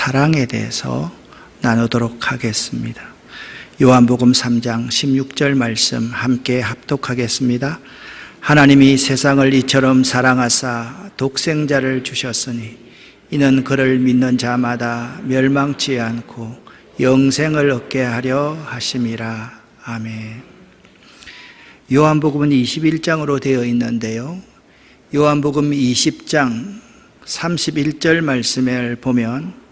사랑에 대해서 나누도록 하겠습니다. 요한복음 3장 16절 말씀 함께 합독하겠습니다. 하나님이 세상을 이처럼 사랑하사 독생자를 주셨으니 이는 그를 믿는 자마다 멸망치 않고 영생을 얻게 하려 하심이라. 아멘. 요한복음은 21장으로 되어 있는데요, 요한복음 20장 31절 말씀을 보면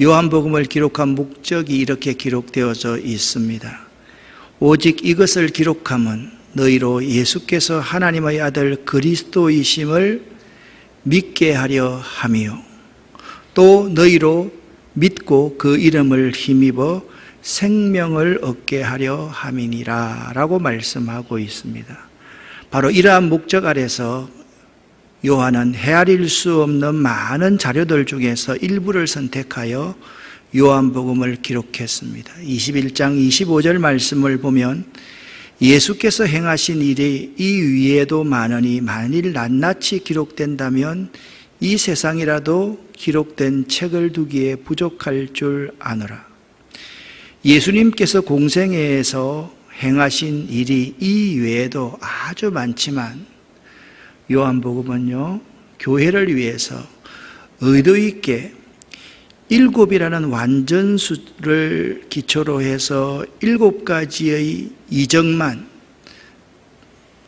요한복음을 기록한 목적이 이렇게 기록되어져 있습니다. 오직 이것을 기록함은 너희로 예수께서 하나님의 아들 그리스도이심을 믿게 하려 함이요 또 너희로 믿고 그 이름을 힘입어 생명을 얻게 하려 함이니라 라고 말씀하고 있습니다. 바로 이러한 목적 아래서 요한은 헤아릴 수 없는 많은 자료들 중에서 일부를 선택하여 요한복음을 기록했습니다. 21장 25절 말씀을 보면 예수께서 행하신 일이 이 위에도 많으니 만일 낱낱이 기록된다면 이 세상이라도 기록된 책을 두기에 부족할 줄 아노라. 예수님께서 공생애에서 행하신 일이 이 외에도 아주 많지만 요한복음은요, 교회를 위해서 의도 있게 7이라는 완전수를 기초로 해서 7가지의 이적만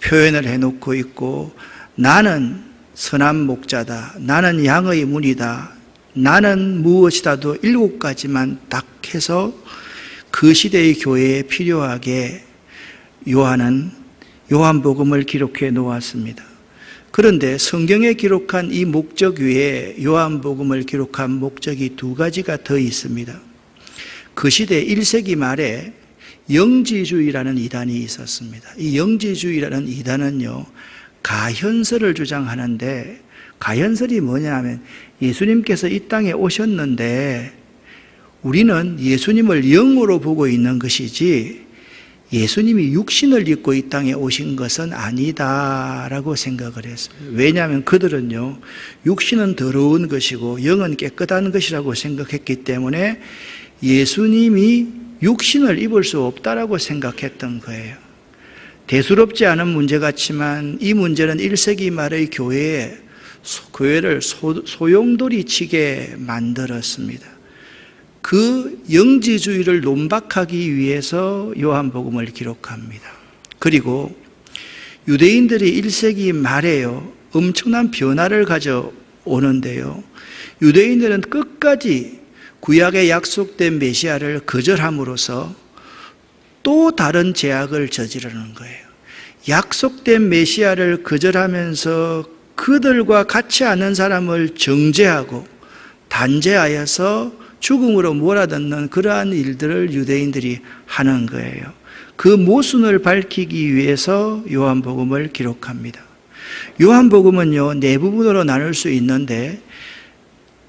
표현을 해놓고 있고, 나는 선한 목자다, 나는 양의 문이다, 나는 무엇이다도 7가지만 딱 해서 그 시대의 교회에 필요하게 요한은 요한복음을 기록해 놓았습니다. 그런데 성경에 기록한 이 목적 외에 요한복음을 기록한 목적이 2가지가 더 있습니다. 그 시대 1세기 말에 영지주의라는 이단이 있었습니다. 이 영지주의라는 이단은요, 가현설을 주장하는데, 가현설이 뭐냐면 예수님께서 이 땅에 오셨는데 우리는 예수님을 영으로 보고 있는 것이지 예수님이 육신을 입고 이 땅에 오신 것은 아니다라고 생각을 했습니다. 왜냐하면 그들은요, 육신은 더러운 것이고 영은 깨끗한 것이라고 생각했기 때문에 예수님이 육신을 입을 수 없다라고 생각했던 거예요. 대수롭지 않은 문제 같지만 이 문제는 1세기 말의 교회를 소용돌이 치게 만들었습니다. 그 영지주의를 논박하기 위해서 요한복음을 기록합니다. 그리고 유대인들이 1세기 말에요, 엄청난 변화를 가져오는데요, 유대인들은 끝까지 구약에 약속된 메시아를 거절함으로써 또 다른 죄악을 저지르는 거예요. 약속된 메시아를 거절하면서 그들과 같이 하는 사람을 정죄하고 단죄하여서 죽음으로 몰아넣는 그러한 일들을 유대인들이 하는 거예요. 그 모순을 밝히기 위해서 요한복음을 기록합니다. 요한복음은요, 4부분으로 나눌 수 있는데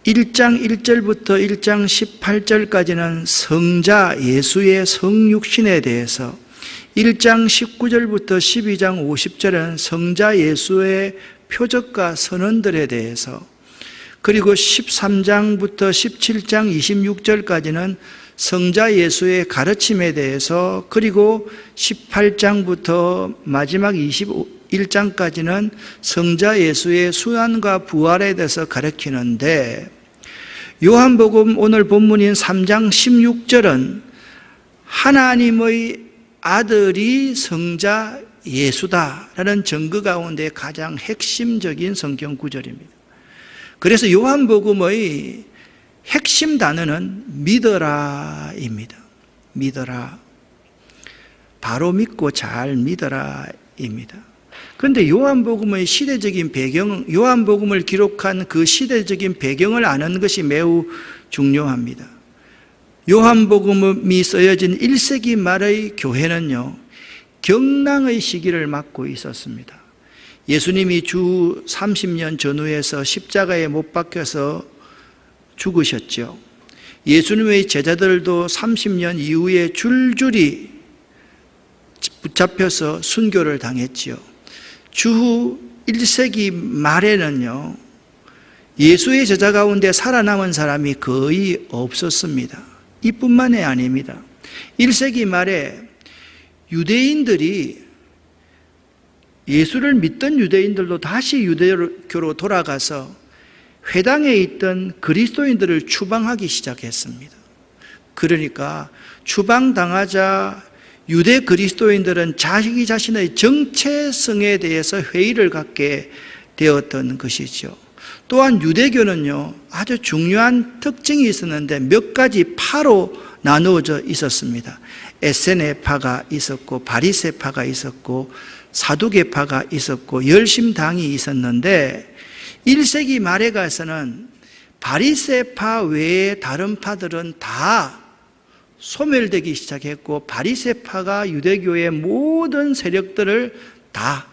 1장 1절부터 1장 18절까지는 성자 예수의 성육신에 대해서, 1장 19절부터 12장 50절은 성자 예수의 표적과 선언들에 대해서, 그리고 13장부터 17장 26절까지는 성자 예수의 가르침에 대해서, 그리고 18장부터 마지막 21장까지는 성자 예수의 순환과 부활에 대해서 가르치는데, 요한복음 오늘 본문인 3장 16절은 하나님의 아들이 성자 예수다라는 증거 가운데 가장 핵심적인 성경 구절입니다. 그래서 요한복음의 핵심 단어는 믿어라입니다. 믿어라. 바로 믿고 잘 믿어라입니다. 그런데 요한복음의 시대적인 배경, 요한복음을 기록한 그 시대적인 배경을 아는 것이 매우 중요합니다. 요한복음이 쓰여진 1세기 말의 교회는요, 경랑의 시기를 맞고 있었습니다. 예수님이 주 30년 전후에서 십자가에 못 박혀서 죽으셨죠. 예수님의 제자들도 30년 이후에 줄줄이 붙잡혀서 순교를 당했지요. 주후 1세기 말에는요, 예수의 제자 가운데 살아남은 사람이 거의 없었습니다. 이뿐만이 아닙니다. 1세기 말에 유대인들이, 예수를 믿던 유대인들도 다시 유대교로 돌아가서 회당에 있던 그리스도인들을 추방하기 시작했습니다. 그러니까 추방당하자 유대 그리스도인들은 자기 자신의 정체성에 대해서 회의를 갖게 되었던 것이죠. 또한 유대교는요, 아주 중요한 특징이 있었는데 몇 가지 파로 나누어져 있었습니다. 에세네파가 있었고, 바리새파가 있었고, 사두개파가 있었고, 열심당이 있었는데 1세기 말에 가서는 바리새파 외에 다른 파들은 다 소멸되기 시작했고, 바리새파가 유대교의 모든 세력들을 다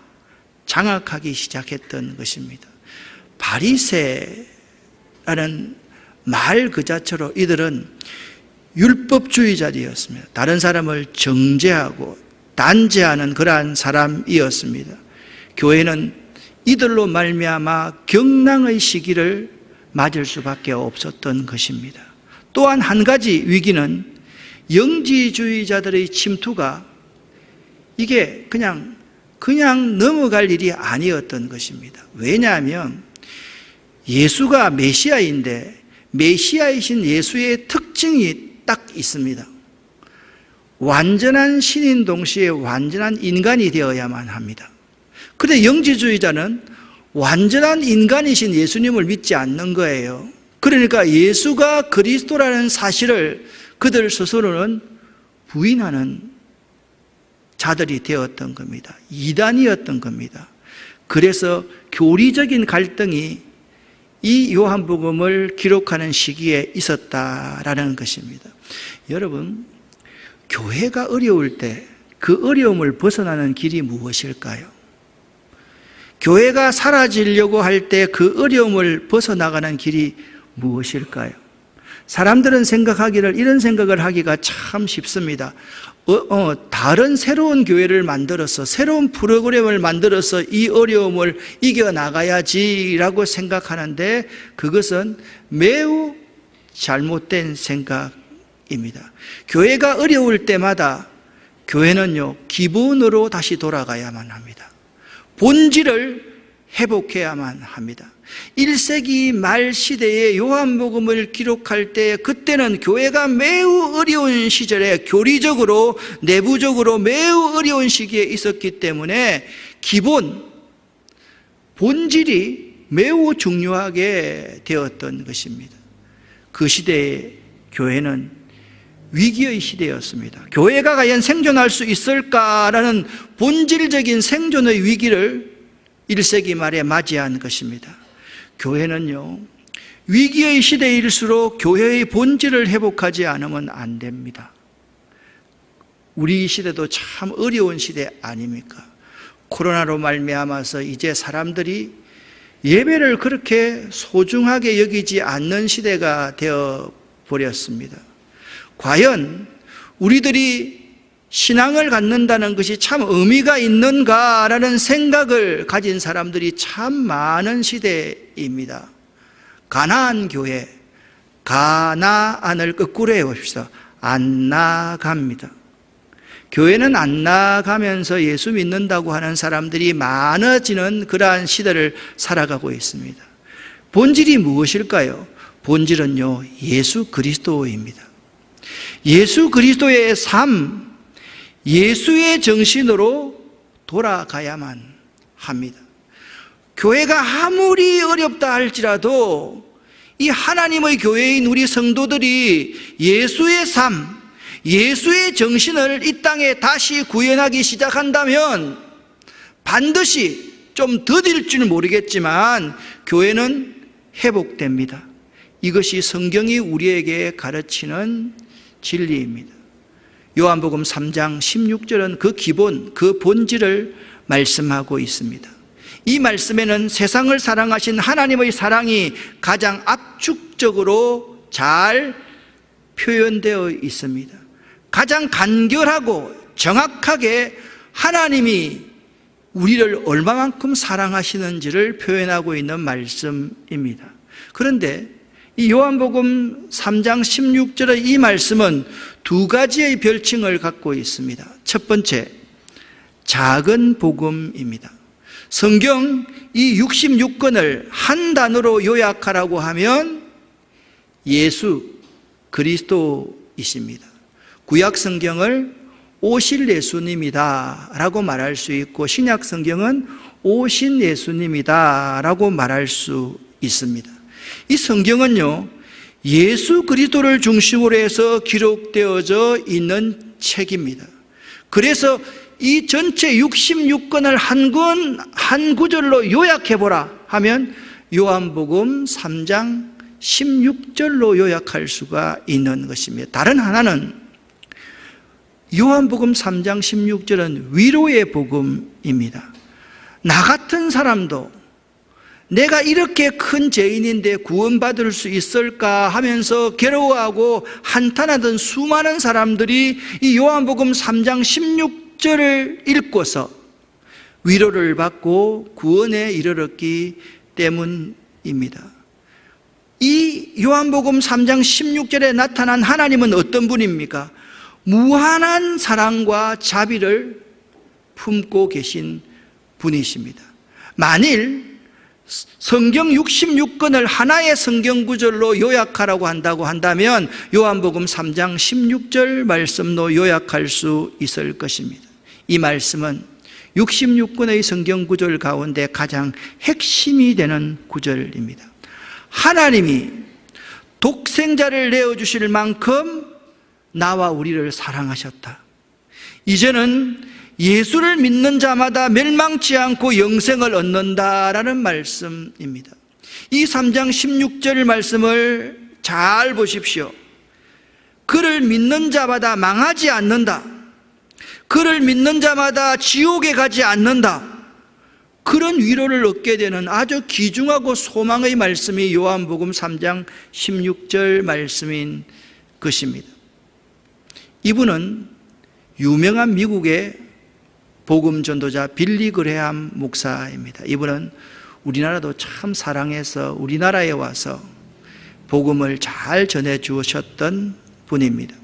장악하기 시작했던 것입니다. 바리새라는 말 그 자체로 이들은 율법주의자들이었습니다. 다른 사람을 정죄하고 단죄하는 그러한 사람이었습니다. 교회는 이들로 말미암아 경랑의 시기를 맞을 수밖에 없었던 것입니다. 또한 한 가지 위기는 영지주의자들의 침투가 이게 그냥 넘어갈 일이 아니었던 것입니다. 왜냐하면 예수가 메시아인데 메시아이신 예수의 특징이 딱 있습니다. 완전한 신인 동시에 완전한 인간이 되어야만 합니다. 그런데 영지주의자는 완전한 인간이신 예수님을 믿지 않는 거예요. 그러니까 예수가 그리스도라는 사실을 그들 스스로는 부인하는 자들이 되었던 겁니다. 이단이었던 겁니다. 그래서 교리적인 갈등이 이 요한복음을 기록하는 시기에 있었다라는 것입니다. 여러분, 교회가 어려울 때 그 어려움을 벗어나는 길이 무엇일까요? 교회가 사라지려고 할 때 그 어려움을 벗어나가는 길이 무엇일까요? 사람들은 생각하기를, 이런 생각을 하기가 참 쉽습니다. 다른 새로운 교회를 만들어서, 새로운 프로그램을 만들어서 이 어려움을 이겨나가야지라고 생각하는데 그것은 매우 잘못된 생각입니다. 교회가 어려울 때마다 교회는요, 기본으로 다시 돌아가야만 합니다. 본질을 회복해야만 합니다. 1세기 말 시대에 요한복음을 기록할 때 그때는 교회가 매우 어려운 시절에 교리적으로 내부적으로 매우 어려운 시기에 있었기 때문에 본질이 매우 중요하게 되었던 것입니다. 그 시대의 교회는 위기의 시대였습니다. 교회가 과연 생존할 수 있을까라는 본질적인 생존의 위기를 1세기 말에 맞이한 것입니다. 교회는요, 위기의 시대일수록 교회의 본질을 회복하지 않으면 안 됩니다. 우리 시대도 참 어려운 시대 아닙니까? 코로나로 말미암아서 이제 사람들이 예배를 그렇게 소중하게 여기지 않는 시대가 되어 버렸습니다. 과연 우리들이 신앙을 갖는다는 것이 참 의미가 있는가라는 생각을 가진 사람들이 참 많은 시대입니다. 가나안 교회, 가나안을 거꾸로 해봅시다. 안 나갑니다. 교회는 안 나가면서 예수 믿는다고 하는 사람들이 많아지는 그러한 시대를 살아가고 있습니다. 본질이 무엇일까요? 본질은요, 예수 그리스도입니다. 예수 그리스도의 삶, 예수의 정신으로 돌아가야만 합니다. 교회가 아무리 어렵다 할지라도 이 하나님의 교회인 우리 성도들이 예수의 삶, 예수의 정신을 이 땅에 다시 구현하기 시작한다면 반드시 좀 더딜지는 모르겠지만 교회는 회복됩니다. 이것이 성경이 우리에게 가르치는 진리입니다. 요한복음 3장 16절은 그 기본, 그 본질을 말씀하고 있습니다. 이 말씀에는 세상을 사랑하신 하나님의 사랑이 가장 압축적으로 잘 표현되어 있습니다. 가장 간결하고 정확하게 하나님이 우리를 얼마만큼 사랑하시는지를 표현하고 있는 말씀입니다. 그런데 이 요한복음 3장 16절의 이 말씀은 두 가지의 별칭을 갖고 있습니다. 첫 번째, 작은 복음입니다. 성경 이 66권을 한 단어로 요약하라고 하면 예수 그리스도이십니다. 구약 성경을 오실 예수님이다 라고 말할 수 있고, 신약 성경은 오신 예수님이다 라고 말할 수 있습니다. 이 성경은요, 예수 그리스도를 중심으로 해서 기록되어져 있는 책입니다. 그래서 이 전체 66권을 한 구절로 요약해보라 하면 요한복음 3장 16절로 요약할 수가 있는 것입니다. 다른 하나는 요한복음 3장 16절은 위로의 복음입니다. 나 같은 사람도 내가 이렇게 큰 죄인인데 구원받을 수 있을까 하면서 괴로워하고 한탄하던 수많은 사람들이 이 요한복음 3장 16절을 읽고서 위로를 받고 구원에 이르렀기 때문입니다. 이 요한복음 3장 16절에 나타난 하나님은 어떤 분입니까? 무한한 사랑과 자비를 품고 계신 분이십니다. 만일 성경 66권을 하나의 성경 구절로 요약하라고 한다고 한다면 요한복음 3장 16절 말씀로 요약할 수 있을 것입니다. 이 말씀은 66권의 성경 구절 가운데 가장 핵심이 되는 구절입니다. 하나님이 독생자를 내어주실 만큼 나와 우리를 사랑하셨다. 이제는 예수를 믿는 자마다 멸망치 않고 영생을 얻는다라는 말씀입니다. 이 3장 16절 말씀을 잘 보십시오. 그를 믿는 자마다 망하지 않는다. 그를 믿는 자마다 지옥에 가지 않는다. 그런 위로를 얻게 되는 아주 귀중하고 소망의 말씀이 요한복음 3장 16절 말씀인 것입니다. 이분은 유명한 미국의 복음 전도자 빌리 그레함 목사입니다. 이분은 우리나라도 참 사랑해서 우리나라에 와서 복음을 잘 전해 주셨던 분입니다.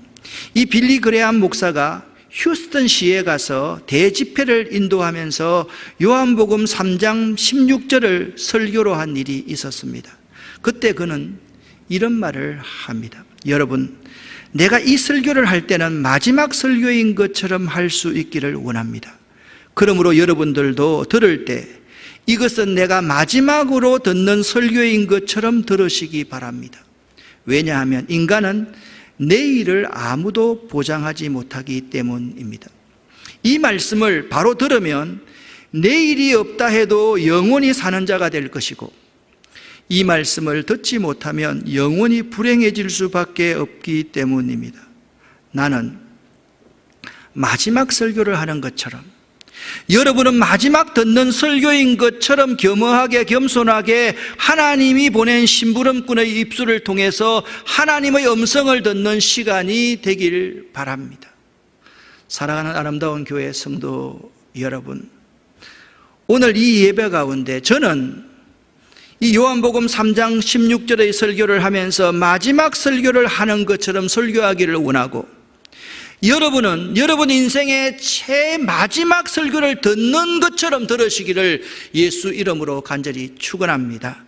이 빌리 그레함 목사가 휴스턴시에 가서 대집회를 인도하면서 요한복음 3장 16절을 설교로 한 일이 있었습니다. 그때 그는 이런 말을 합니다. 여러분, 내가 이 설교를 할 때는 마지막 설교인 것처럼 할 수 있기를 원합니다. 그러므로 여러분들도 들을 때 이것은 내가 마지막으로 듣는 설교인 것처럼 들으시기 바랍니다. 왜냐하면 인간은 내일을 아무도 보장하지 못하기 때문입니다. 이 말씀을 바로 들으면 내일이 없다 해도 영원히 사는 자가 될 것이고, 이 말씀을 듣지 못하면 영원히 불행해질 수밖에 없기 때문입니다. 나는 마지막 설교를 하는 것처럼, 여러분은 마지막 듣는 설교인 것처럼 겸허하게 겸손하게 하나님이 보낸 심부름꾼의 입술을 통해서 하나님의 음성을 듣는 시간이 되길 바랍니다. 사랑하는 아름다운 교회 성도 여러분, 오늘 이 예배 가운데 저는 이 요한복음 3장 16절의 설교를 하면서 마지막 설교를 하는 것처럼 설교하기를 원하고, 여러분은 여러분 인생의 최 마지막 설교를 듣는 것처럼 들으시기를 예수 이름으로 간절히 축원합니다.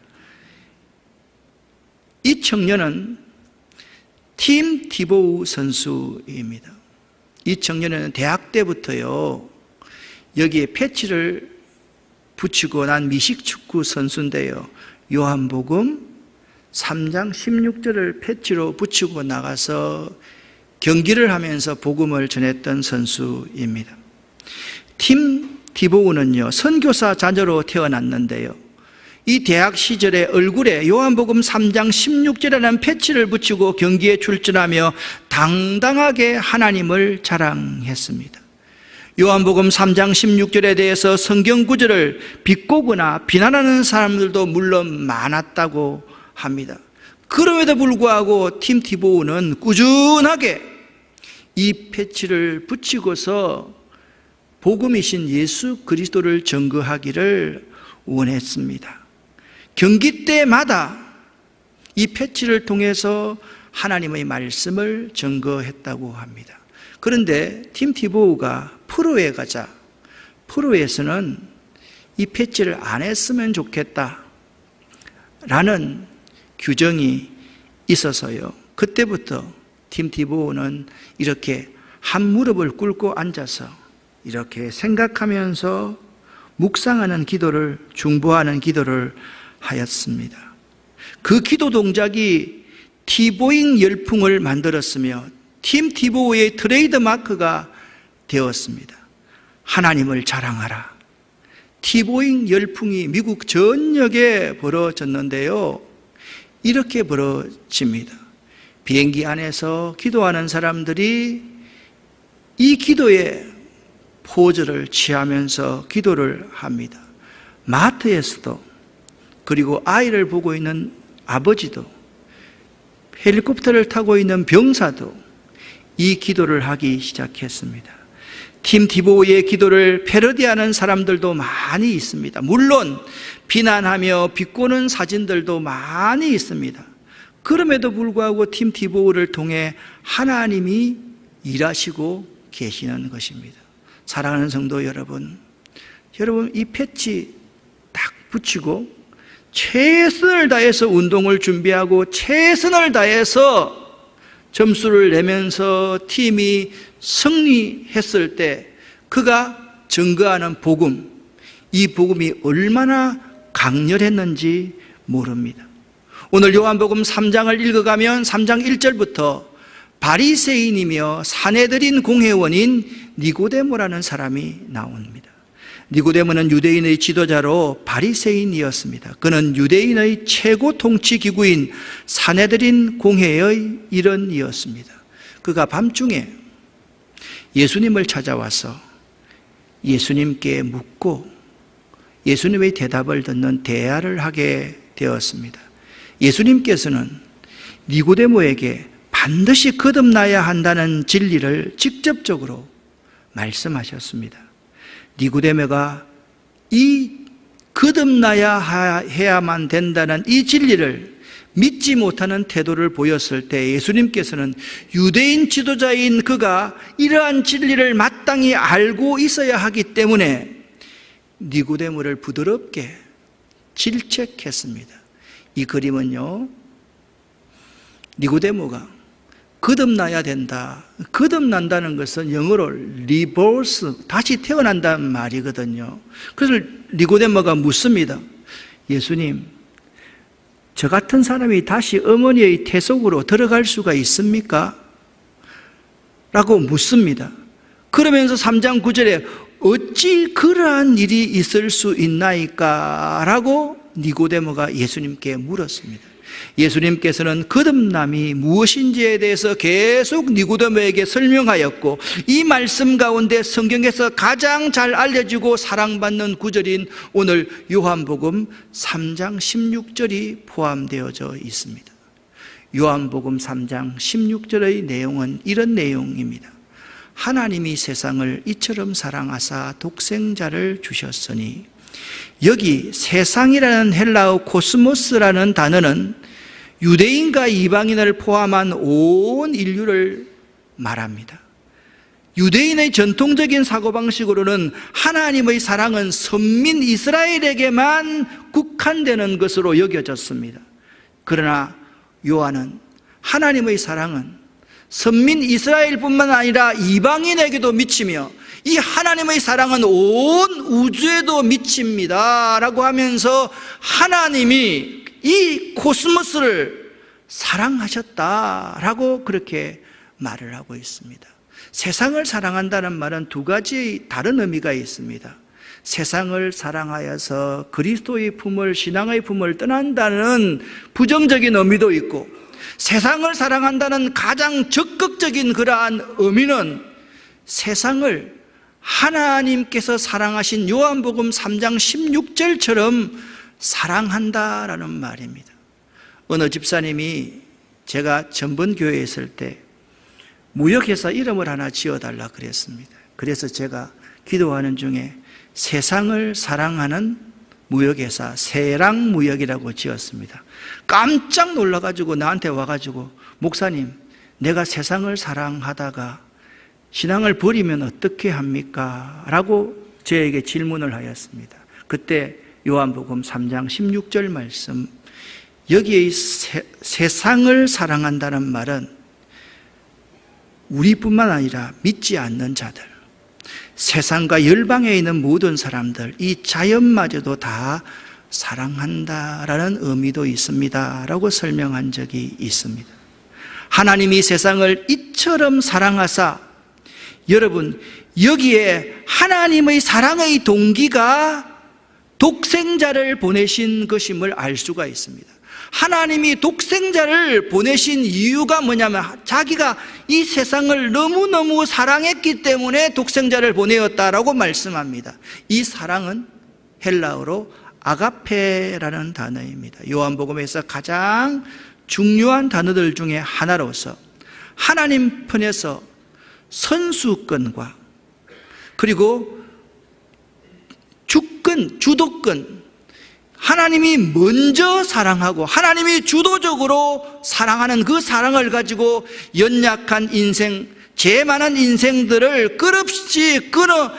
이 청년은 팀 티보우 선수입니다. 이 청년은 대학 때부터요, 여기에 패치를 붙이고 난 미식축구 선수인데요, 요한복음 3장 16절을 패치로 붙이고 나가서 경기를 하면서 복음을 전했던 선수입니다. 팀 티보우는요, 선교사 자녀로 태어났는데요, 이 대학 시절에 얼굴에 요한복음 3장 16절이라는 패치를 붙이고 경기에 출전하며 당당하게 하나님을 자랑했습니다. 요한복음 3장 16절에 대해서 성경 구절을 비꼬거나 비난하는 사람들도 물론 많았다고 합니다. 그럼에도 불구하고 팀 티보우는 꾸준하게 이 패치를 붙이고서 복음이신 예수 그리스도를 증거하기를 원했습니다. 경기 때마다 이 패치를 통해서 하나님의 말씀을 증거했다고 합니다. 그런데 팀 티보우가 프로에 가자 프로에서는 이 패치를 안 했으면 좋겠다 라는 규정이 있어서요, 그때부터 팀 티보우는 이렇게 한 무릎을 꿇고 앉아서 이렇게 생각하면서 묵상하는 기도를, 중보하는 기도를 하였습니다. 그 기도 동작이 티보잉 열풍을 만들었으며 팀 티보우의 트레이드 마크가 되었습니다. 하나님을 자랑하라. 티보잉 열풍이 미국 전역에 벌어졌는데요, 이렇게 벌어집니다. 비행기 안에서 기도하는 사람들이 이 기도에 포즈를 취하면서 기도를 합니다. 마트에서도, 그리고 아이를 보고 있는 아버지도, 헬리콥터를 타고 있는 병사도 이 기도를 하기 시작했습니다. 팀 티보우의 기도를 패러디하는 사람들도 많이 있습니다. 물론 비난하며 비꼬는 사진들도 많이 있습니다. 그럼에도 불구하고 팀 티보우를 통해 하나님이 일하시고 계시는 것입니다. 사랑하는 성도 여러분, 이 패치 딱 붙이고 최선을 다해서 운동을 준비하고 최선을 다해서 점수를 내면서 팀이 승리했을 때 그가 증거하는 복음, 이 복음이 얼마나 강렬했는지 모릅니다. 오늘 요한복음 3장을 읽어가면 3장 1절부터 바리새인이며 사내들인 공회원인 니고데모라는 사람이 나옵니다. 니고데모는 유대인의 지도자로 바리새인이었습니다. 그는 유대인의 최고 통치 기구인 사내들인 공회의 일원이었습니다. 그가 밤중에 예수님을 찾아와서 예수님께 묻고 예수님의 대답을 듣는 대화를 하게 되었습니다. 예수님께서는 니고데모에게 반드시 거듭나야 한다는 진리를 직접적으로 말씀하셨습니다. 니고데모가 이 거듭나야 해야만 된다는 이 진리를 믿지 못하는 태도를 보였을 때 예수님께서는 유대인 지도자인 그가 이러한 진리를 마땅히 알고 있어야 하기 때문에 니고데모를 부드럽게 질책했습니다. 이 그림은요, 니고데모가 거듭나야 된다. 거듭난다는 것은 영어로 리버스, 다시 태어난다는 말이거든요. 그래서 니고데모가 묻습니다. 예수님, 저 같은 사람이 다시 어머니의 태 속으로 들어갈 수가 있습니까? 라고 묻습니다. 그러면서 3장 9절에 어찌 그러한 일이 있을 수 있나이까? 라고 니고데모가 예수님께 물었습니다. 예수님께서는 거듭남이 무엇인지에 대해서 계속 니고데모에게 설명하였고, 이 말씀 가운데 성경에서 가장 잘 알려지고 사랑받는 구절인 오늘 요한복음 3장 16절이 포함되어져 있습니다. 요한복음 3장 16절의 내용은 이런 내용입니다. 하나님이 세상을 이처럼 사랑하사 독생자를 주셨으니, 여기 세상이라는 헬라어 코스모스라는 단어는 유대인과 이방인을 포함한 온 인류를 말합니다. 유대인의 전통적인 사고방식으로는 하나님의 사랑은 선민 이스라엘에게만 국한되는 것으로 여겨졌습니다. 그러나 요한은 하나님의 사랑은 선민 이스라엘뿐만 아니라 이방인에게도 미치며 이 하나님의 사랑은 온 우주에도 미칩니다 라고 하면서 하나님이 이 코스모스를 사랑하셨다라고 그렇게 말을 하고 있습니다. 세상을 사랑한다는 말은 두 가지 다른 의미가 있습니다. 세상을 사랑하여서 그리스도의 품을, 신앙의 품을 떠난다는 부정적인 의미도 있고, 세상을 사랑한다는 가장 적극적인 그러한 의미는 세상을 하나님께서 사랑하신 요한복음 3장 16절처럼 사랑한다라는 말입니다. 어느 집사님이 제가 전번교회에 있을 때 무역회사 이름을 하나 지어달라 그랬습니다. 그래서 제가 기도하는 중에 세상을 사랑하는 무역회사 세랑무역이라고 지었습니다. 깜짝 놀라가지고 나한테 와가지고 목사님, 내가 세상을 사랑하다가 신앙을 버리면 어떻게 합니까? 라고 저에게 질문을 하였습니다. 그때 요한복음 3장 16절 말씀, 여기에 세상을 사랑한다는 말은 우리뿐만 아니라 믿지 않는 자들, 세상과 열방에 있는 모든 사람들, 이 자연마저도 다 사랑한다라는 의미도 있습니다 라고 설명한 적이 있습니다. 하나님이 세상을 이처럼 사랑하사, 여러분 여기에 하나님의 사랑의 동기가 독생자를 보내신 것임을 알 수가 있습니다. 하나님이 독생자를 보내신 이유가 뭐냐면 자기가 이 세상을 너무너무 사랑했기 때문에 독생자를 보내었다라고 말씀합니다. 이 사랑은 헬라어로 아가페라는 단어입니다. 요한복음에서 가장 중요한 단어들 중에 하나로서 하나님 편에서 선수권과 그리고 주권, 주도권, 하나님이 먼저 사랑하고 하나님이 주도적으로 사랑하는 그 사랑을 가지고 연약한 인생, 죄 많은 인생들을 끝없이 끊어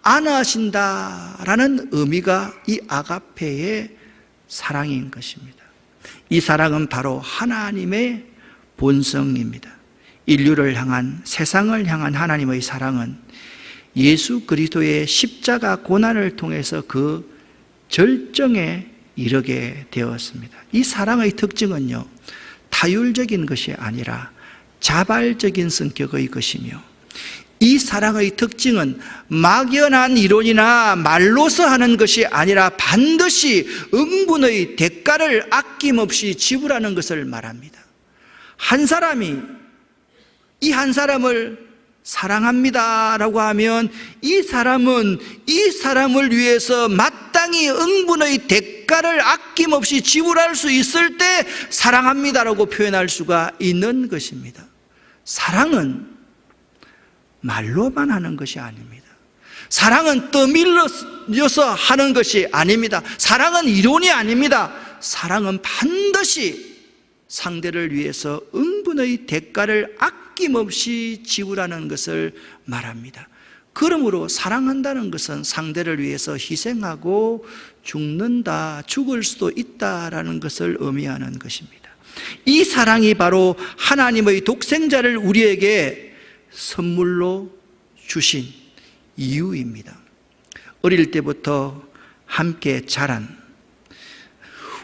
안아신다라는 의미가 이 아가페의 사랑인 것입니다. 이 사랑은 바로 하나님의 본성입니다. 인류를 향한, 세상을 향한 하나님의 사랑은 예수 그리스도의 십자가 고난을 통해서 그 절정에 이르게 되었습니다. 이 사랑의 특징은요, 타율적인 것이 아니라 자발적인 성격의 것이며, 이 사랑의 특징은 막연한 이론이나 말로서 하는 것이 아니라 반드시 응분의 대가를 아낌없이 지불하는 것을 말합니다. 한 사람이 이 한 사람을 사랑합니다 라고 하면 이 사람은 이 사람을 위해서 마땅히 응분의 대가를 아낌없이 지불할 수 있을 때 사랑합니다 라고 표현할 수가 있는 것입니다. 사랑은 말로만 하는 것이 아닙니다. 사랑은 떠밀려서 하는 것이 아닙니다. 사랑은 이론이 아닙니다. 사랑은 반드시 상대를 위해서 응분의 대가를 아낌없이 지불하는 것을 말합니다. 그러므로 사랑한다는 것은 상대를 위해서 희생하고 죽는다, 죽을 수도 있다라는 것을 의미하는 것입니다. 이 사랑이 바로 하나님의 독생자를 우리에게 선물로 주신 이유입니다. 어릴 때부터 함께 자란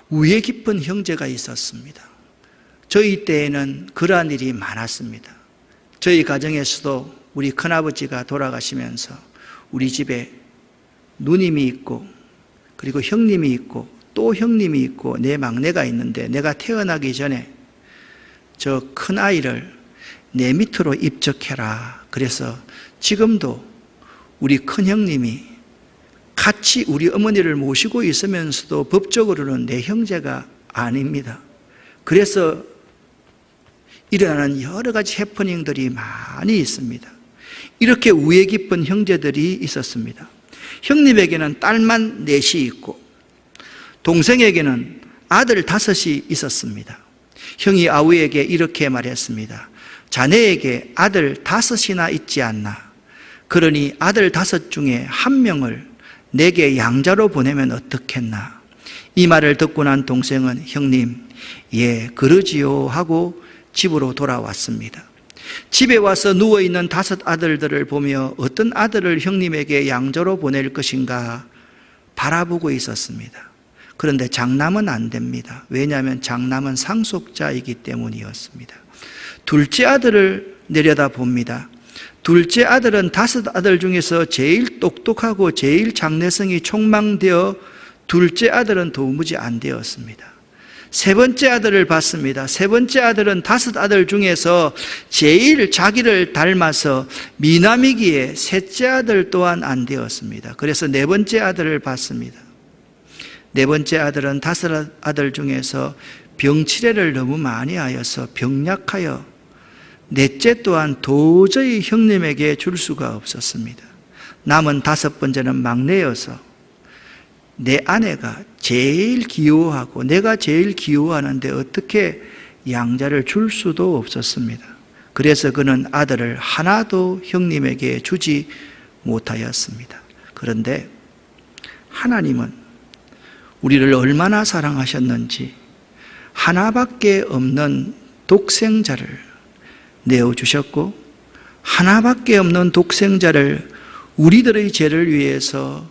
우애 깊은 형제가 있었습니다. 저희 때에는 그러한 일이 많았습니다. 저희 가정에서도 우리 큰아버지가 돌아가시면서 우리 집에 누님이 있고 그리고 형님이 있고 또 형님이 있고 내 막내가 있는데, 내가 태어나기 전에 저 큰아이를 내 밑으로 입적해라. 그래서 지금도 우리 큰형님이 같이 우리 어머니를 모시고 있으면서도 법적으로는 내 형제가 아닙니다. 그래서 일어나는 여러 가지 해프닝들이 많이 있습니다. 이렇게 우애 깊은 형제들이 있었습니다. 형님에게는 딸만 넷이 있고 동생에게는 아들 5이 있었습니다. 형이 아우에게 이렇게 말했습니다. 자네에게 아들 5이나 있지 않나? 그러니 아들 5 중에 1명을 내게 양자로 보내면 어떻겠나? 이 말을 듣고 난 동생은 형님, 예, 그러지요 하고 집으로 돌아왔습니다. 집에 와서 누워있는 5 아들들을 보며 어떤 아들을 형님에게 양자로 보낼 것인가 바라보고 있었습니다. 그런데 장남은 안 됩니다. 왜냐하면 장남은 상속자이기 때문이었습니다. 둘째 아들을 내려다 봅니다. 둘째 아들은 5 아들 중에서 제일 똑똑하고 제일 장래성이 촉망되어 둘째 아들은 도무지 안 되었습니다. 세 번째 아들을 봤습니다. 세 번째 아들은 5 아들 중에서 제일 자기를 닮아서 미남이기에 셋째 아들 또한 안 되었습니다. 그래서 네 번째 아들을 봤습니다. 네 번째 아들은 5 아들 중에서 병치레를 너무 많이 하여서 병약하여 넷째 또한 도저히 형님에게 줄 수가 없었습니다. 남은 5번째는 막내여서 내 아내가 제일 귀여워하고 내가 제일 귀여워하는데 어떻게 양자를 줄 수도 없었습니다. 그래서 그는 아들을 하나도 형님에게 주지 못하였습니다. 그런데 하나님은 우리를 얼마나 사랑하셨는지 하나밖에 없는 독생자를 내어주셨고, 하나밖에 없는 독생자를 우리들의 죄를 위해서,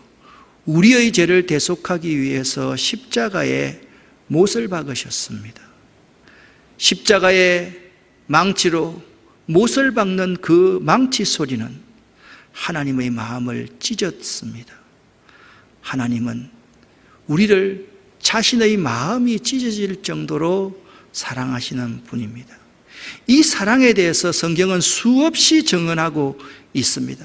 우리의 죄를 대속하기 위해서 십자가에 못을 박으셨습니다. 십자가의 망치로 못을 박는 그 망치 소리는 하나님의 마음을 찢었습니다. 하나님은 우리를 자신의 마음이 찢어질 정도로 사랑하시는 분입니다. 이 사랑에 대해서 성경은 수없이 증언하고 있습니다.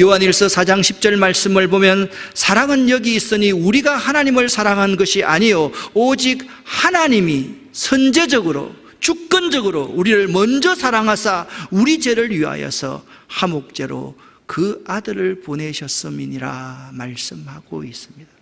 요한일서 4장 10절 말씀을 보면 사랑은 여기 있으니 우리가 하나님을 사랑한 것이 아니요 오직 하나님이 선제적으로 주권적으로 우리를 먼저 사랑하사 우리 죄를 위하여서 화목제로 그 아들을 보내셨음이니라 말씀하고 있습니다.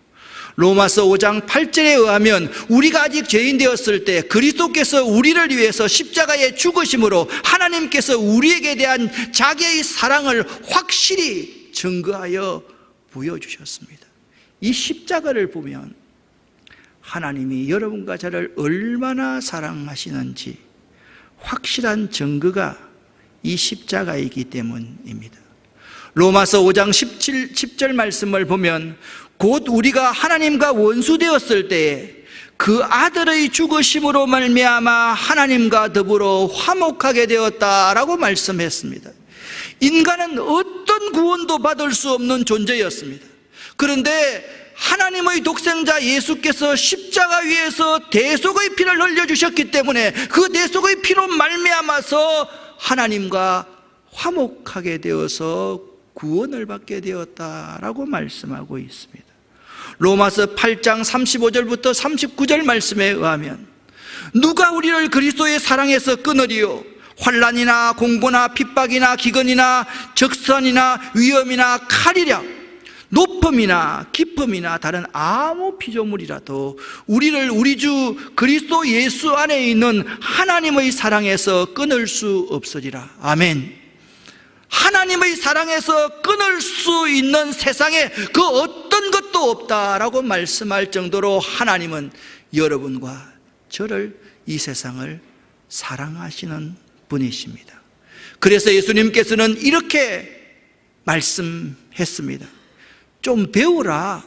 로마서 5장 8절에 의하면 우리가 아직 죄인 되었을 때 그리스도께서 우리를 위해서 십자가에 죽으심으로 하나님께서 우리에게 대한 자기의 사랑을 확실히 증거하여 보여주셨습니다. 이 십자가를 보면 하나님이 여러분과 저를 얼마나 사랑하시는지 확실한 증거가 이 십자가이기 때문입니다. 로마서 5장 10절 말씀을 보면 곧 우리가 하나님과 원수되었을 때에 그 아들의 죽으심으로 말미암아 하나님과 더불어 화목하게 되었다라고 말씀했습니다. 인간은 어떤 구원도 받을 수 없는 존재였습니다. 그런데 하나님의 독생자 예수께서 십자가 위에서 대속의 피를 흘려주셨기 때문에 그 대속의 피로 말미암아서 하나님과 화목하게 되어서 구원을 받게 되었다라고 말씀하고 있습니다. 로마서 8장 35절부터 39절 말씀에 의하면 누가 우리를 그리스도의 사랑에서 끊으리요? 환난이나 공고나 핍박이나 기근이나 적선이나 위험이나 칼이랴 높음이나 깊음이나 다른 아무 피조물이라도 우리를 우리 주 그리스도 예수 안에 있는 하나님의 사랑에서 끊을 수 없으리라. 아멘. 하나님의 사랑에서 끊을 수 있는 세상에 그 어떤 것도 없다라고 말씀할 정도로 하나님은 여러분과 저를, 이 세상을 사랑하시는 분이십니다. 그래서 예수님께서는 이렇게 말씀했습니다. 좀 배우라.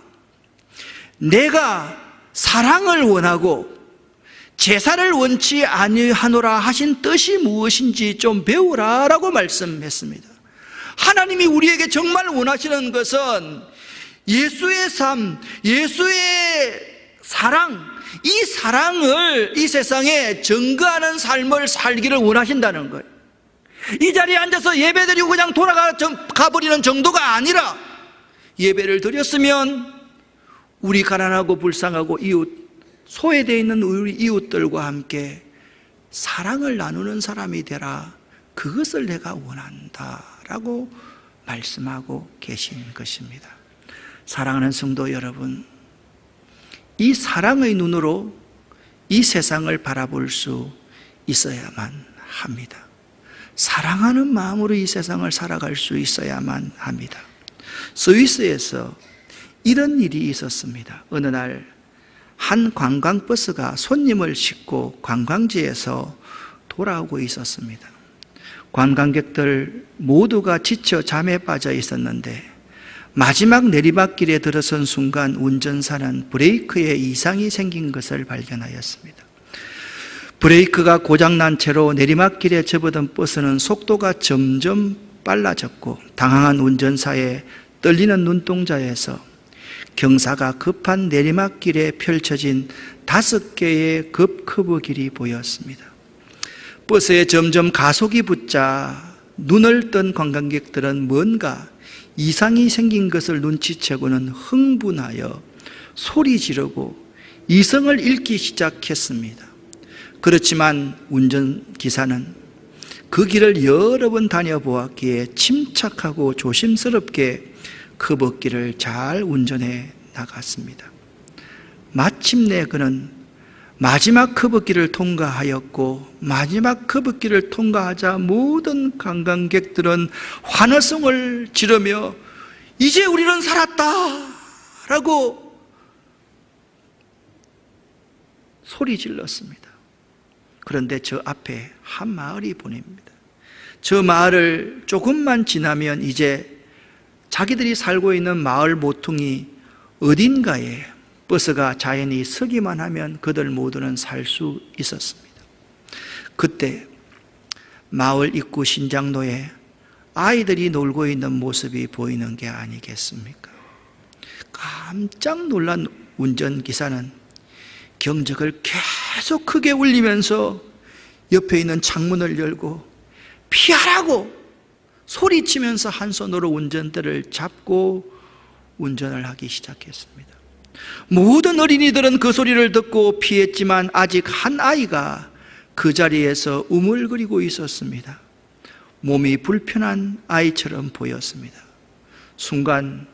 내가 사랑을 원하고 제사를 원치 아니하노라 하신 뜻이 무엇인지 좀 배우라라고 말씀했습니다. 하나님이 우리에게 정말 원하시는 것은 예수의 삶, 예수의 사랑, 이 사랑을 이 세상에 증거하는 삶을 살기를 원하신다는 거예요. 이 자리에 앉아서 예배드리고 그냥 가버리는 정도가 아니라 예배를 드렸으면 우리 가난하고 불쌍하고 이웃, 소외되어 있는 우리 이웃들과 함께 사랑을 나누는 사람이 되라. 그것을 내가 원한다라고 말씀하고 계신 것입니다. 사랑하는 성도 여러분, 이 사랑의 눈으로 이 세상을 바라볼 수 있어야만 합니다. 사랑하는 마음으로 이 세상을 살아갈 수 있어야만 합니다. 스위스에서 이런 일이 있었습니다. 어느 날 한 관광버스가 손님을 싣고 관광지에서 돌아오고 있었습니다. 관광객들 모두가 지쳐 잠에 빠져 있었는데 마지막 내리막길에 들어선 순간 운전사는 브레이크에 이상이 생긴 것을 발견하였습니다. 브레이크가 고장난 채로 내리막길에 접어든 버스는 속도가 점점 빨라졌고 당황한 운전사의 떨리는 눈동자에서 경사가 급한 내리막길에 펼쳐진 5개의 급커브길이 보였습니다. 버스에 점점 가속이 붙자 눈을 뜬 관광객들은 뭔가 이상이 생긴 것을 눈치채고는 흥분하여 소리 지르고 이성을 잃기 시작했습니다. 그렇지만 운전기사는 그 길을 여러 번 다녀보았기에 침착하고 조심스럽게 커브길을 잘 운전해 나갔습니다. 마침내 그는 마지막 커브길을 통과하였고, 마지막 커브길을 통과하자 모든 관광객들은 환호성을 지르며 이제 우리는 살았다 라고 소리 질렀습니다. 그런데 저 앞에 한 마을이 보입니다. 저 마을을 조금만 지나면 이제 자기들이 살고 있는 마을 모퉁이 어딘가에 버스가 자연히 서기만 하면 그들 모두는 살 수 있었습니다. 그때 마을 입구 신장로에 아이들이 놀고 있는 모습이 보이는 게 아니겠습니까? 깜짝 놀란 운전기사는 경적을 계속 크게 울리면서 옆에 있는 창문을 열고 피하라고 소리치면서 한 손으로 운전대를 잡고 운전을 하기 시작했습니다. 모든 어린이들은 그 소리를 듣고 피했지만 아직 한 아이가 그 자리에서 우물거리고 있었습니다. 몸이 불편한 아이처럼 보였습니다. 순간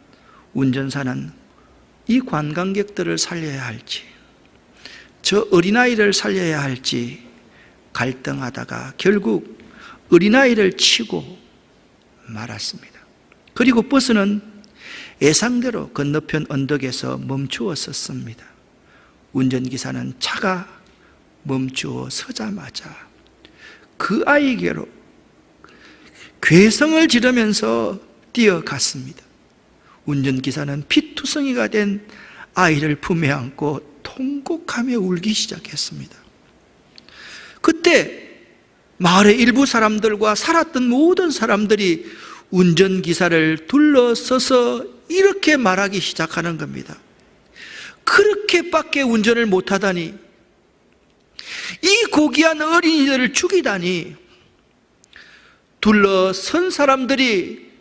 운전사는 이 관광객들을 살려야 할지, 저 어린아이를 살려야 할지 갈등하다가 결국 어린아이를 치고 말았습니다. 그리고 버스는 예상대로 건너편 언덕에서 멈추어 섰습니다. 운전기사는 차가 멈추어 서자마자 그 아이에게로 괴성을 지르면서 뛰어갔습니다. 운전기사는 피투성이가 된 아이를 품에 안고 통곡하며 울기 시작했습니다. 그때 마을의 일부 사람들과 살았던 모든 사람들이 운전기사를 둘러서서 이렇게 말하기 시작하는 겁니다. 그렇게밖에 운전을 못하다니, 이 고귀한 어린이들을 죽이다니. 둘러선 사람들이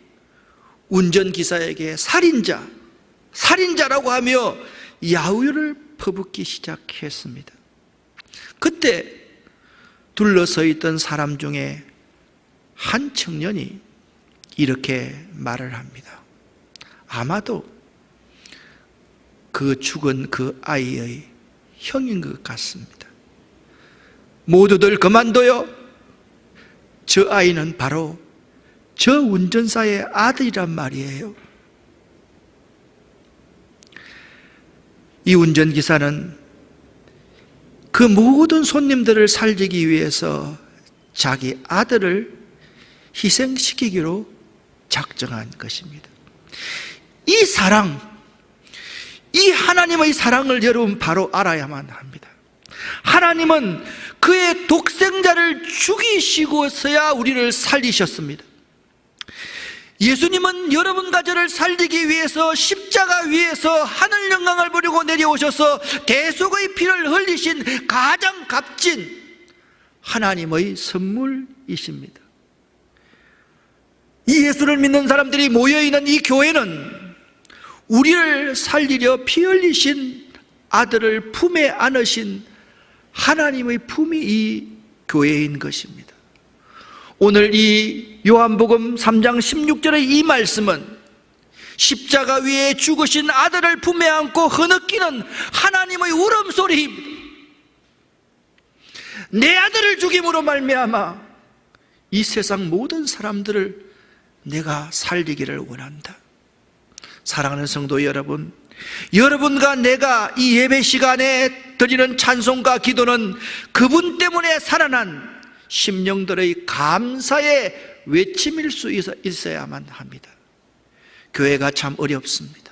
운전기사에게 살인자라고 하며 야유를 퍼붓기 시작했습니다. 그때 둘러서 있던 사람 중에 한 청년이 이렇게 말을 합니다. 아마도 그 죽은 그 아이의 형인 것 같습니다. 모두들 그만둬요. 저 아이는 바로 저 운전사의 아들이란 말이에요. 이 운전기사는 그 모든 손님들을 살리기 위해서 자기 아들을 희생시키기로 작정한 것입니다. 이 사랑, 이 하나님의 사랑을 여러분 바로 알아야만 합니다. 하나님은 그의 독생자를 죽이시고서야 우리를 살리셨습니다. 예수님은 여러분과 저를 살리기 위해서 십자가 위에서 하늘 영광을 버리고 내려오셔서 대속의 피를 흘리신 가장 값진 하나님의 선물이십니다. 이 예수를 믿는 사람들이 모여있는 이 교회는 우리를 살리려 피 흘리신 아들을 품에 안으신 하나님의 품이 이 교회인 것입니다. 오늘 이 요한복음 3장 16절의 이 말씀은 십자가 위에 죽으신 아들을 품에 안고 흐느끼는 하나님의 울음소리입니다. 내 아들을 죽임으로 말미암아 이 세상 모든 사람들을 내가 살리기를 원한다. 사랑하는 성도 여러분, 여러분과 내가 이 예배 시간에 드리는 찬송과 기도는 그분 때문에 살아난 심령들의 감사의 외침일 수 있어야만 합니다. 교회가 참 어렵습니다.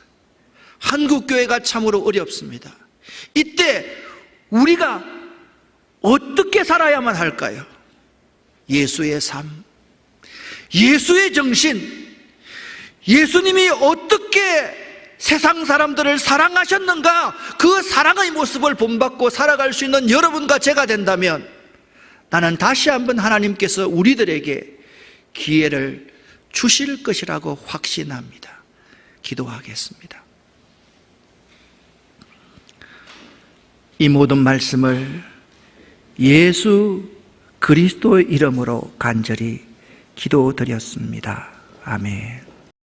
한국 교회가 참으로 어렵습니다. 이때 우리가 어떻게 살아야만 할까요? 예수의 삶, 예수의 정신, 예수님이 어떻게 세상 사람들을 사랑하셨는가, 그 사랑의 모습을 본받고 살아갈 수 있는 여러분과 제가 된다면 나는 다시 한번 하나님께서 우리들에게 기회를 주실 것이라고 확신합니다. 기도하겠습니다. 이 모든 말씀을 예수 그리스도의 이름으로 간절히 기도드렸습니다. 아멘.